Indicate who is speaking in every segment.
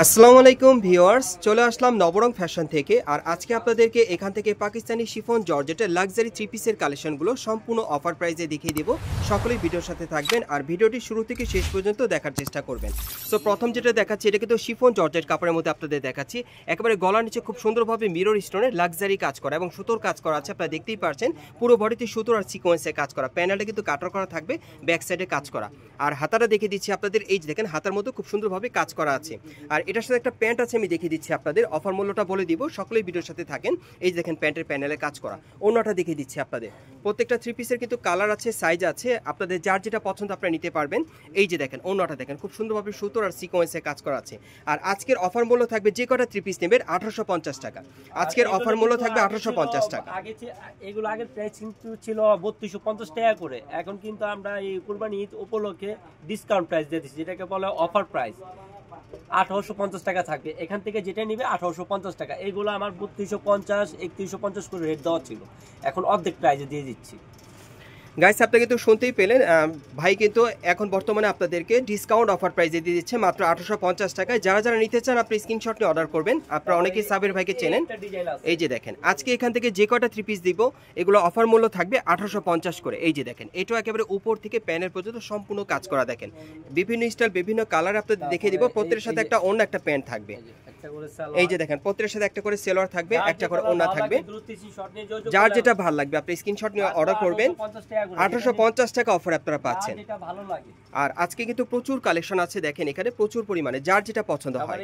Speaker 1: আসসালামু আলাইকুম ভিউয়ার্স, চলে আসলাম নবরং ফ্যাশন থেকে। আর আজকে আপনাদেরকে এখান থেকে পাকিস্তানি শিফন জর্জেটের লাক্সারি থ্রি পিসের কালেকশনগুলো সম্পূর্ণ অফার প্রাইসে দেখিয়ে দেবো। সকলেই ভিডিওর সাথে থাকবেন আর ভিডিওটি শুরু থেকে শেষ পর্যন্ত দেখার চেষ্টা করবেন। সো প্রথম যেটা দেখাচ্ছি, এটা কিন্তু শিফন জর্জেট কাপড়ের মধ্যে আপনাদের দেখাচ্ছি। একেবারে গলার নিচে খুব সুন্দরভাবে মিরর স্টোনের লাক্সারি কাজ করা এবং সুতোর কাজ করা আছে। আপনারা দেখতেই পারছেন পুরো বডিতে সুতোর আর সিকোয়েন্সে কাজ করা। প্যানেলটা কিন্তু কাটার করা থাকবে, ব্যাক সাইডে কাজ করা। আর হাতাটা দেখিয়ে দিচ্ছি আপনাদের, এই যে দেখেন হাতার মধ্যে খুব সুন্দরভাবে কাজ করা আছে। আর এটার সাথে একটা প্যান্ট আছে, আমি দেখিয়ে দিচ্ছি আপনাদের। অফার মূল্যটা বলে দিব, সকলেই ভিডিওর সাথে থাকেন। এই যে দেখেন প্যান্টের প্যানেলে কাজ করা। অন্যটা দেখিয়ে দিচ্ছি আপনাদের। প্রত্যেকটা থ্রি পিসের কিন্তু কালার আছে, সাইজ আছে, আপনাদের যার যেটা পছন্দ আপনারা নিতে পারবেন। এই যে দেখেন অন্যটা দেখেন খুব সুন্দরভাবে সুতোর আর সিকোয়েন্সে কাজ করা আছে। আর আজকের অফার মূল্য থাকবে, যে কটা থ্রি পিস নেবেন 1850 টাকা। আজকের অফার মূল্য থাকবে 1850 টাকা।
Speaker 2: এগুলো আগের প্রাইস কিন্তু ছিল 3250 টাকা করে। এখন কিন্তু আমরা এই কুরবানি ঈদ উপলক্ষে ডিসকাউন্ট প্রাইস দিয়ে দিচ্ছি, যেটাকে বলে অফার প্রাইস। 1850 টাকা থাকবে। এখান থেকে যেটা নিবে 1850 টাকা। এইগুলো আমার 3250 3150 করে রেট দেওয়া ছিল, এখন অর্ধেক প্রাইসে দিয়ে দিচ্ছি।
Speaker 1: গাইস, আপনারা কিন্তু শুনতেই পেলেন, ভাই কিন্তু এখন বর্তমানে আপনাদেরকে ডিসকাউন্ট অফার প্রাইসে দিয়ে দিচ্ছে মাত্র 1850 টাকায়। যারা যারা নিতে চান আপনি স্ক্রিনশট নিয়ে অর্ডার করবেন। আপনারা অনেকেই সাবির ভাইকে চেনেন। এই যে দেখেন আজকে এখান থেকে যে কটা থ্রি পিস দিব, এগুলো অফার মূল্য থাকবে 1850 করে। এই যে দেখেন এটাও একেবারে উপর থেকে প্যানেল পর্যন্ত সম্পূর্ণ কাজ করা। দেখেন বিভিন্ন স্টাইল বিভিন্ন কালার আপনাদের দেখে দিব। প্রত্যেকের সাথে একটা অন্য একটা প্যান্ট থাকবে। এই যে দেখেন প্রত্যেকের সাথে একটা করে সেলোয়ার থাকবে, একটা করে ওড়না থাকবে। যার যেটা ভালো লাগবে আপনি স্ক্রিনশট নিয়ে অর্ডার করবেন। 1850 টাকা অফার আপনারা পাচ্ছেন। আর আজকে কিন্তু প্রচুর কালেকশন আছে, দেখেন এখানে প্রচুর পরিমাণে, যার যেটা পছন্দ হয়।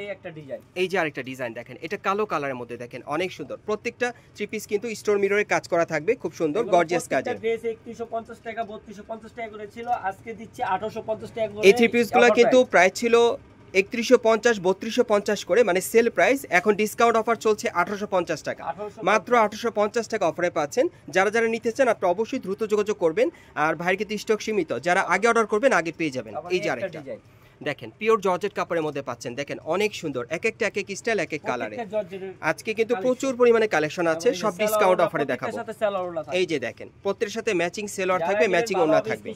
Speaker 1: এই যে আরেকটা ডিজাইন দেখেন, এটা কালো কালারের মধ্যে দেখেন অনেক সুন্দর। প্রত্যেকটা থ্রি পিস কিন্তু স্টোন মিররে কাজ করা থাকবে, খুব সুন্দর গর্জিয়াস কাজের।
Speaker 2: ড্রেস 3150 টাকা 3250 টাকা করে ছিল, আজকে দিচ্ছি 1850 টাকা করে।
Speaker 1: এই থ্রি পিসগুলো কিন্তু প্রাইস ছিল 3150 3250 করে, মানে সেল প্রাইস। এখন ডিসকাউন্ট অফার চলছে 1850 টাকা, মাত্র 1850 টাকা অফারে পাচ্ছেন। যারা যারা নিতে চান আপনি অবশ্যই দ্রুত যোগাযোগ করবেন। আর ভাইয়ের কিন্তু স্টক সীমিত, যারা আগে অর্ডার করবেন আগে পেয়ে যাবেন। এই যে আরেকটা দেখেন পিওর জর্জেট কাপড়ের মধ্যে পাচ্ছেন, দেখেন অনেক সুন্দর, এক একটা এক এক স্টাইল এক এক কালারে। আজকে কিন্তু প্রচুর পরিমাণে কালেকশন আছে, সব ডিসকাউন্ট অফারে দেখাবো। এই যে দেখেন প্রত্যেকের সাথে ম্যাচিং সেলোয়ার থাকবে, ম্যাচিং ওড়না থাকবে।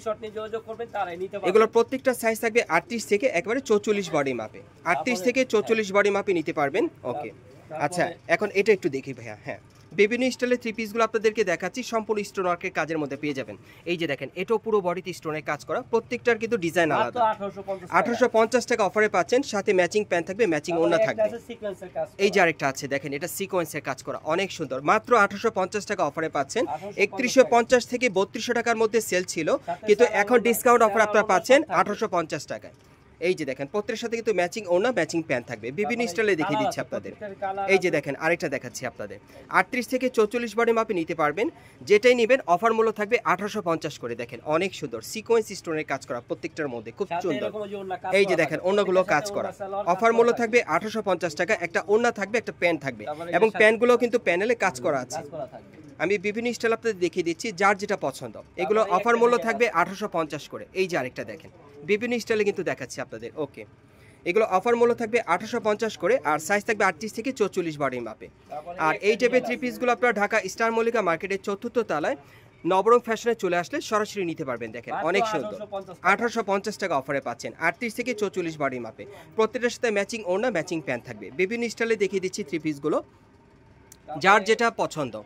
Speaker 1: এগুলোর প্রত্যেকটা সাইজ থাকবে 38 থেকে একেবারে 44 বডি মাপে। 38 থেকে 44 বডি মাপে নিতে পারবেন। ওকে, আচ্ছা এখন এটা একটু দেখি ভাইয়া। হ্যাঁ, বিভিন্ন স্টাইলের থ্রি পিসগুলো আপনাদেরকে দেখাচ্ছি, সম্পূর্ণ স্টোন ওয়ার্কের কাজের মধ্যে পেয়ে যাবেন। এই যে দেখেন এটাও পুরো বডিতে স্টোনের কাজ করা, প্রত্যেকটার কিন্তু ডিজাইন আলাদা। 1850 টাকা অফারে পাচ্ছেন, সাথে ম্যাচিং প্যান্ট থাকবে, ম্যাচিং ওড়না থাকবে। এই যে আরেকটা আছে দেখেন, এটা সিকোয়েন্সের কাজ করা, অনেক সুন্দর। মাত্র 1850 টাকা অফারে পাচ্ছেন। 3150 থেকে 3200 টাকার মধ্যে সেল ছিল, কিন্তু এখন ডিসকাউন্ট অফার আপনারা পাচ্ছেন 1850 টাকায়। এই যে দেখেন প্রত্যেকের সাথে কিন্তু ম্যাচিং ওড়না ম্যাচিং প্যান্ট থাকবে, বিভিন্ন স্টাইলে দেখিয়ে দিচ্ছি আপনাদের। এই যে দেখেন আরেকটা দেখাচ্ছি আপনাদের, 38 থেকে 44 বডি মাপে নিতে পারবেন। যেটাই নেবেন অফার মূল্য থাকবে 1850 করে। দেখেন অনেক সুন্দর সিকোয়েন্স স্টোনের কাজ করা, প্রত্যেকটার মধ্যে খুব সুন্দর। এই যে দেখেন ওড়নাগুলো কাজ করা, অফার মূল্য থাকবে 1850 টাকা। একটা ওড়না থাকবে, একটা প্যান্ট থাকবে, এবং প্যান্টগুলো কিন্তু প্যানেলে কাজ করা আছে। আমি বিভিন্ন স্টাইল আপনাদের দেখিয়ে দিচ্ছি, যার যেটা পছন্দ। এগুলো অফার মূল্য থাকবে 1850 করে। এই যে আরেকটা দেখেন বিভিন্ন স্টাইলে কিন্তু দেখাচ্ছি আপনাদের। ওকে, এগুলো অফার মূল্য থাকবে 1850 করে, আর সাইজ থাকবে 38 থেকে 44 বডি মাপে। আর এই টাইপের থ্রি পিসগুলো আপনারা ঢাকা স্টার মল্লিকা মার্কেটের 4র্থ তলায় নবরং ফ্যাশনে চলে আসলে সরাসরি নিতে পারবেন। দেখেন অনেক সুন্দর, 1850 টাকা অফারে পাচ্ছেন, 38 থেকে 44 বডি মাপে। প্রত্যেকটার সাথে ম্যাচিং ওড়না ম্যাচিং প্যান্ট থাকবে। বিভিন্ন স্টাইলে দেখিয়ে দিচ্ছি থ্রি পিসগুলো, যার যেটা পছন্দ।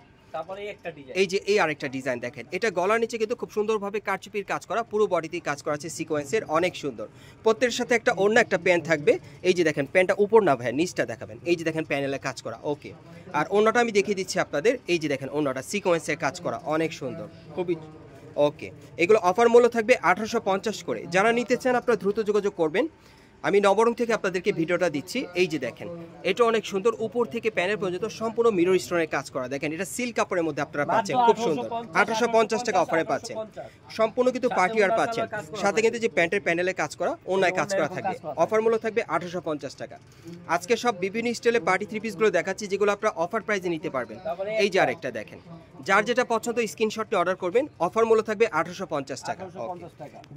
Speaker 1: এই যে এই আরেকটা ডিজাইন দেখেন, এটা গলার নিচে কিন্তু খুব সুন্দরভাবে কারচুপির কাজ করা, পুরো বডিতেই কাজ করা আছে সিকোয়েন্সের, অনেক সুন্দর। প্রত্যেকের সাথে একটা ওড়না একটা প্যান্ট থাকবে। এই যে দেখেন প্যান্টটা উপর না ভাই, নিচটা দেখাবেন। এই যে দেখেন প্যানেলে কাজ করা। ওকে, আর ওড়নাটা আমি দেখিয়ে দিচ্ছি আপনাদের। এই যে দেখেন ওড়নাটা সিকোয়েন্সের কাজ করা, অনেক সুন্দর, খুবই। ওকে, এগুলো অফার মূল্য থাকবে 1850 করে। যারা নিতে চান আপনারা দ্রুত যোগাযোগ করবেন। আমি নবরং থেকে আপনাদেরকে ভিডিওটা দিচ্ছি। এই যে দেখেন এটা অনেক সুন্দর, উপর থেকে প্যানেল পর্যন্ত সম্পূর্ণ মিরর স্টোনের কাজ করা। দেখেন এটা সিল্ক কাপড়ের মধ্যে আপনারা পাচ্ছেন, খুব সুন্দর। 1850 টাকা অফারে পাচ্ছেন, সম্পূর্ণ কিন্তু পার্টি ওয়্যার পাচ্ছেন। সাথে কিন্তু যে প্যান্টের প্যানেলে কাজ করা, ওড়নায় কাজ করা থাকবে। অফার মূল্য থাকবে 1850 টাকা। আজকে সব বিভিন্ন স্টাইলে পার্টি থ্রি পিসগুলো দেখাচ্ছি, যেগুলো আপনারা অফার প্রাইসে নিতে পারবেন। এই যে আরেকটা দেখেন, যার যেটা পছন্দ স্ক্রিনশট নিয়ে অর্ডার করবেন। অফার মূল্য থাকবে 1850 টাকা।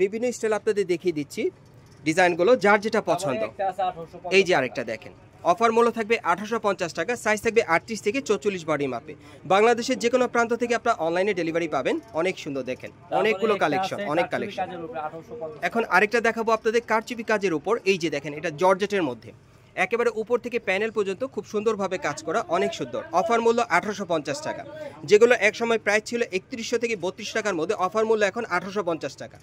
Speaker 1: বিভিন্ন স্টাইল আপনাদের দেখিয়ে দিচ্ছি ডিজাইনগুলো, যার যেটা পছন্দ। এই যে আরেকটা দেখেন, অফার মূল্য থাকবে 1850 টাকা, সাইজ থাকবে 38 থেকে 44 বডি মাপে। বাংলাদেশের যে কোনো প্রান্ত থেকে আপনারা অনলাইনে ডেলিভারি পাবেন। অনেক সুন্দর দেখেন, অনেকগুলো কালেকশন, অনেক কালেকশন। এখন আরেকটা দেখাবো আপনাদের কারচুপি কাজের উপর। এই যে দেখেন এটা জর্জেটের মধ্যে, একেবারে উপর থেকে প্যানেল পর্যন্ত খুব সুন্দরভাবে কাজ করা, অনেক সুন্দর। অফার মূল্য 1850 টাকা, যেগুলো এক সময় প্রাইস ছিল 3100 থেকে 32 টাকার মধ্যে, অফার মূল্য এখন 1850 টাকা।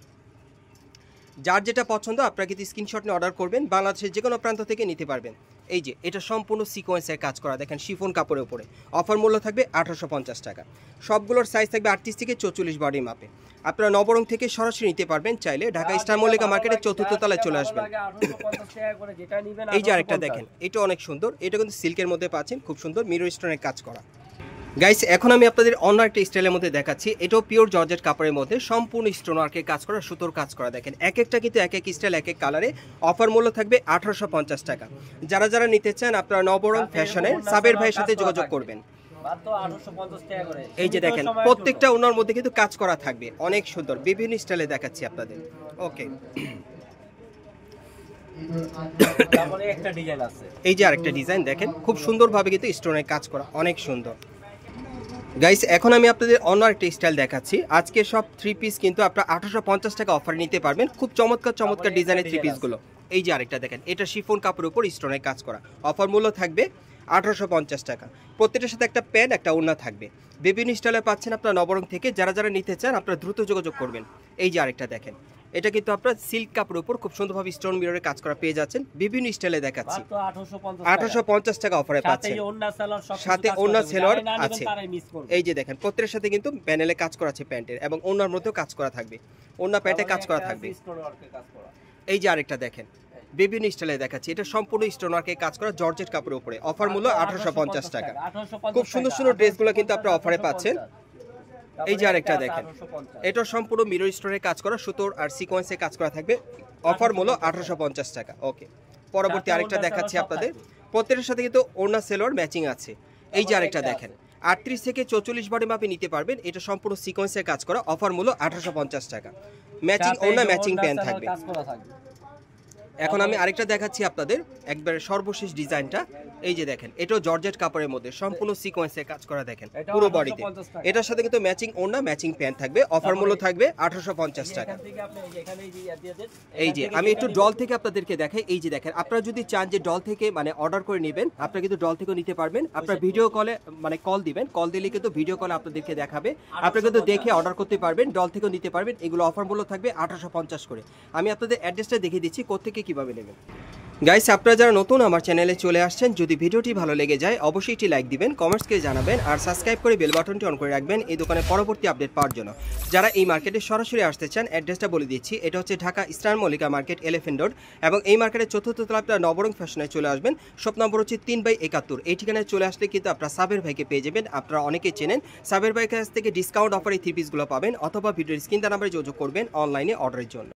Speaker 1: যার যেটা পছন্দ আপনারা কিন্তু স্ক্রিনশট নিয়ে অর্ডার করবেন, বাংলাদেশের যে কোনো প্রান্ত থেকে নিতে পারবেন। এই যে এটা সম্পূর্ণ সিকোয়েন্সের কাজ করা, দেখেন শিফন কাপড়ের উপরে, অফার মূল্য থাকবে 1850 টাকা। সবগুলোর সাইজ থাকবে 38 থেকে 44 বডি মাপে। আপনারা নবরং থেকে সরাসরি নিতে পারবেন, চাইলে ঢাকা স্টার মল্লিকা মার্কেটের 4র্থ তলায় চলে আসবেন। এই যে আরেকটা দেখেন, এটা অনেক সুন্দর, এটা কিন্তু সিল্কের মধ্যে পাচ্ছেন, খুব সুন্দর মিরর স্টোনের কাজ করা। গাইস এখন আমি আপনাদের অন্য একটা স্টাইলের মধ্যে দেখাচ্ছি, এটাও পিওর জর্জেট কাপড়ের মধ্যে সম্পূর্ণ স্টোন ওয়ার্কের কাজ করা, সুতোর কাজ করা। দেখেন এক একটা কিন্তু এক এক স্টাইল, এক এক কালারে। অফার মূল্য থাকবে 1850 টাকা। যারা যারা নিতে চান আপনারা নবরং ফ্যাশনের সাবের ভাইয়ের সাথে যোগাযোগ করবেন। এই যে দেখেন প্রত্যেকটা ওনার মধ্যে কিন্তু কাজ করা থাকবে, অনেক সুন্দর, বিভিন্ন স্টাইলে দেখাচ্ছি আপনাদের। ওকে, এই যে আরেকটা ডিজাইন দেখেন, খুব সুন্দরভাবে কিন্তু স্টোনের কাজ করা, অনেক সুন্দর। গাইস এখন আমি আপনাদের অন্য একটা স্টাইল দেখাচ্ছি। আজকে সব 3 পিস কিন্তু আপনারা 1850 টাকা অফারে নিতে পারবেন, খুব চমৎকার চমৎকার ডিজাইনের 3 পিসগুলো। এই যে আরেকটা দেখেন, এটা শিফন কাপড়ের উপর স্টোনের কাজ করা, অফার মূল্য থাকবে 1850 টাকা। প্রত্যেকটার সাথে একটা প্যান্ট একটা ওড়না থাকবে, বিভিন্ন স্টাইলে পাচ্ছেন আপনারা নবরং থেকে। যারা যারা নিতে চান আপনারা দ্রুত যোগাযোগ করবেন। এই যে আরেকটা দেখেন, এটা কিন্তু আপনারা সিল্ক কাপড়ের উপর খুব সুন্দরভাবে স্টোন মিররের কাজ করা পেয়ে যাচ্ছেন, বিভিন্ন স্টাইলে দেখাচ্ছি। 1850 টাকা অফারে পাচ্ছেন, সাথে ওড়না সেলোয়ার আছে। এই যে দেখেন প্রত্যেকটার সাথে কিন্তু প্যানেলে কাজ করা আছে প্যান্টের, এবং ওড়নার মধ্যেও কাজ করা থাকবে, ওড়না প্যান্টে কাজ করা থাকবে। এই যে আরেকটা দেখেন, বিভিন্ন স্টাইলে দেখাচ্ছি, এটা সম্পূর্ণ স্টোন ওয়ার্কের কাজ করা জর্জেট কাপড়ের উপরে, অফার মূল্য 1850 টাকা। খুব সুন্দর সুন্দর ড্রেসগুলো কিন্তু আপনারা অফারে পাচ্ছেন। এই যে আরেকটা দেখেন, এটা সম্পূর্ণ মিরর স্টোনের কাজ করা, সুতোর আর সিকোয়েন্সে কাজ করা থাকবে, অফার মূল্য 1850 টাকা। ওকে, পরবর্তী আরেকটা দেখাচ্ছি আপনাদের, প্রত্যেকের সাথে কিন্তু ওড়না সেলোয়ার ম্যাচিং আছে। এই যে আরেকটা দেখেন, 38 থেকে 44 বডি মাপে নিতে পারবেন, এটা সম্পূর্ণ সিকোয়েন্সের কাজ করা, অফার মূল্য 1850 টাকা। ম্যাচিং ওড়না ম্যাচিং প্যান্ট থাকবে। এখন আমি আরেকটা দেখাচ্ছি আপনাদের, একবারে সর্বশেষ ডিজাইনটা। এই যে দেখেন, এটাও জর্জেট কাপড়ের মধ্যে সম্পূর্ণ সিকোয়েন্সে কাজ করা, দেখেন পুরো বডিতে। এটার সাথে কিন্তু ম্যাচিং ওড়না ম্যাচিং প্যান্ট থাকবে, অফার মূল্য থাকবে 1850 টাকা। এই যে আমি একটু ডল থেকে আপনাদেরকে দেখাই। এই যে দেখেন, আপনারা যদি চান যে ডল থেকে মানে অর্ডার করে নেবেন, আপনারা কিন্তু ডল থেকেও নিতে পারবেন। আপনারা ভিডিও কলে মানে কল দিবেন, কল দিলে কিন্তু ভিডিও কলে আপনাদেরকে দেখাবে, আপনারা কিন্তু দেখে অর্ডার করতে পারবেন, ডল থেকেও নিতে পারবেন। এগুলো অফার মূল্য থাকবে 1850 করে। আমি আপনাদের অ্যাড্রেসটা দেখিয়ে দিচ্ছি কোত্থেকে কিভাবে নেবেন। গাইস আপনারা যারা নতুন আমার চ্যানেলে চলে আসছেন, যদি ভিডিওটি ভালো লেগে যায় অবশ্যই একটি লাইক দিবেন, কমেন্টসকে জানাবেন, আর সাবস্ক্রাইব করে বেল বাটনটি অন করে রাখবেন এই দোকানের পরবর্তী আপডেট পাওয়ার জন্য। যারা এই মার্কেটে সরাসরি আসতে চান অ্যাড্রেসটা বলে দিচ্ছি, এটা হচ্ছে Dhaka star Mallika market, elephant road, এবং এই মার্কেটের 4র্থ তলায় আপনারা নবরং ফ্যাশনে চলে আসবেন। শপ নম্বর হচ্ছে 3/71। এই ঠিকানায় চলে আসলে কিন্তু আপনারা সাবের ভাইকে পেয়ে যাবেন। আপনারা অনেকেই চেনেন, সাবের ভাইয়ের কাছ থেকে ডিসকাউন্ট অফারে 3 পিসগুলো পাবেন, অথবা ভিডিওর স্ক্রিন নাম্বারে যোগাযোগ করবেন অনলাইনে অর্ডারের জন্য।